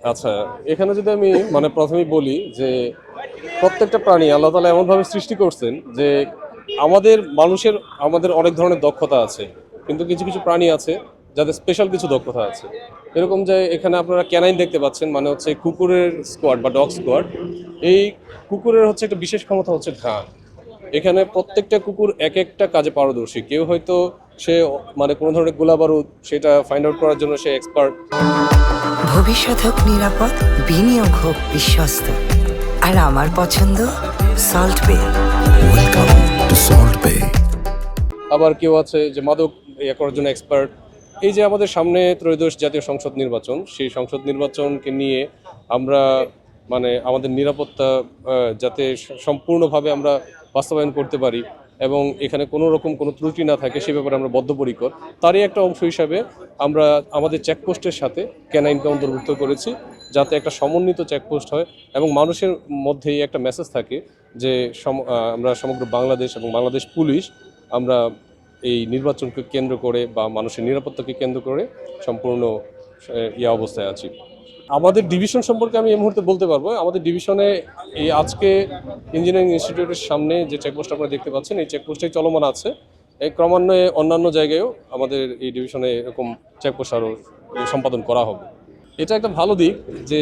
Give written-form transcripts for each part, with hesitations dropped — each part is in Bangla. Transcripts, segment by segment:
আচ্ছা, এখানে যদি আমি প্রথমেই বলি যে প্রত্যেকটা প্রাণী আল্লাহ তাআলা এমনভাবে সৃষ্টি করছেন যে আমাদের অনেক ধরনের দক্ষতা আছে, কিন্তু কিছু কিছু প্রাণী আছে যাদের স্পেশাল কিছু দক্ষতা আছে। এরকম যে এখানে আপনারা ক্যানাইন দেখতে পাচ্ছেন, মানে হচ্ছে কুকুরের স্কোয়াড বা ডগ স্কোয়াড। এই কুকুরের হচ্ছে একটা বিশেষ ক্ষমতা হচ্ছে ঘ্রাণ। এখানে প্রত্যেকটা কুকুর এক একটা কাজে পারদর্শী। কেউ হয়তো সে কোনো ধরনের গোলাবারুদ সেটা ফাইন্ড আউট করার জন্য সে এক্সপার্ট। ভবিষ্যৎ হোক নিরাপদ, বিনিয়োগ হোক বিশ্বস্ত, আর আমার পছন্দ সল্ট বে। ওয়েলকাম টু সল্ট বে। আবার কেউ আছে যে মাদক করার জন্য এক্সপার্ট। এই যে আমাদের সামনে ত্রয়োদশ জাতীয় সংসদ নির্বাচন, সেই সংসদ নির্বাচনকে নিয়ে আমরা আমাদের নিরাপত্তা যাতে সম্পূর্ণভাবে আমরা বাস্তবায়ন করতে পারি এবং এখানে কোনো রকম কোনো ত্রুটি না থাকে সে ব্যাপারে আমরা বদ্ধপরিকর। তারই একটা অংশ হিসাবে আমরা আমাদের চেকপোস্টের সাথে ক্যানাইনকে অন্তর্ভুক্ত করেছি, যাতে একটা সমন্বিত চেকপোস্ট হয় এবং মানুষের মধ্যেই একটা মেসেজ থাকে যে আমরা সমগ্র বাংলাদেশ এবং বাংলাদেশ পুলিশ আমরা এই নির্বাচনকে কেন্দ্র করে বা মানুষের নিরাপত্তাকে কেন্দ্র করে সম্পূর্ণ অবস্থায় আছি। আমাদের ডিভিশন সম্পর্কে আমি এই মুহূর্তে বলতে পারবো, আমাদের ডিভিশনে এই আজকে ইঞ্জিনিয়ারিং ইনস্টিটিউটের সামনে যে চেকপোস্ট আপনারা দেখতে পাচ্ছেন, এই চেকপোস্টটাই চলমান আছে। এই ক্রমান্বয়ে অন্যান্য জায়গায়ও আমাদের এই ডিভিশনে এরকম চেকপোস্ট আরও সম্পাদন করা হবে। এটা একটা ভালো দিক যে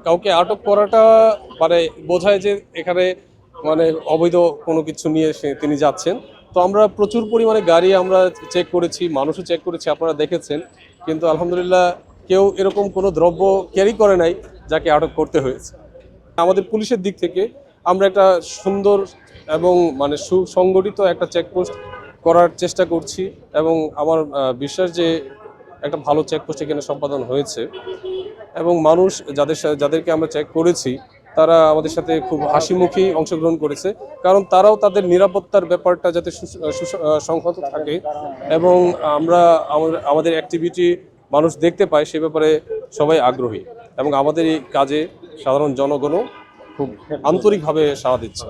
কাউকে আটক করাটা বোঝায় যে এখানে অবৈধ কোনো কিছু নিয়ে তিনি যাচ্ছেন। তো আমরা প্রচুর পরিমাণে গাড়ি আমরা চেক করেছি, মানুষও চেক করেছি, আপনারা দেখেছেন, কিন্তু আলহামদুলিল্লাহ কেউ এরকম কোনো দ্রব্য ক্যারি করে নাই যাকে আটক করতে হয়েছে। আমাদের পুলিশের দিক থেকে আমরা একটা সুন্দর এবং সুসংগঠিত একটা চেকপোস্ট করার চেষ্টা করছি এবং আমার বিশ্বাস যে একটা ভালো চেকপোস্ট এখানে সম্পাদন হয়েছে এবং মানুষ যাদেরকে আমরা চেক করেছি তারা আমাদের সাথে খুব হাসিমুখী অংশগ্রহণ করেছে, কারণ তারাও তাদের নিরাপত্তার ব্যাপারটা যাতে সংহত থাকে এবং আমরা আমাদের অ্যাক্টিভিটি মানুষ দেখতে পায় সে ব্যাপারে সবাই আগ্রহী এবং আমাদের এই কাজে সাধারণ জনগণও খুব আন্তরিকভাবে সাড়া দিচ্ছে।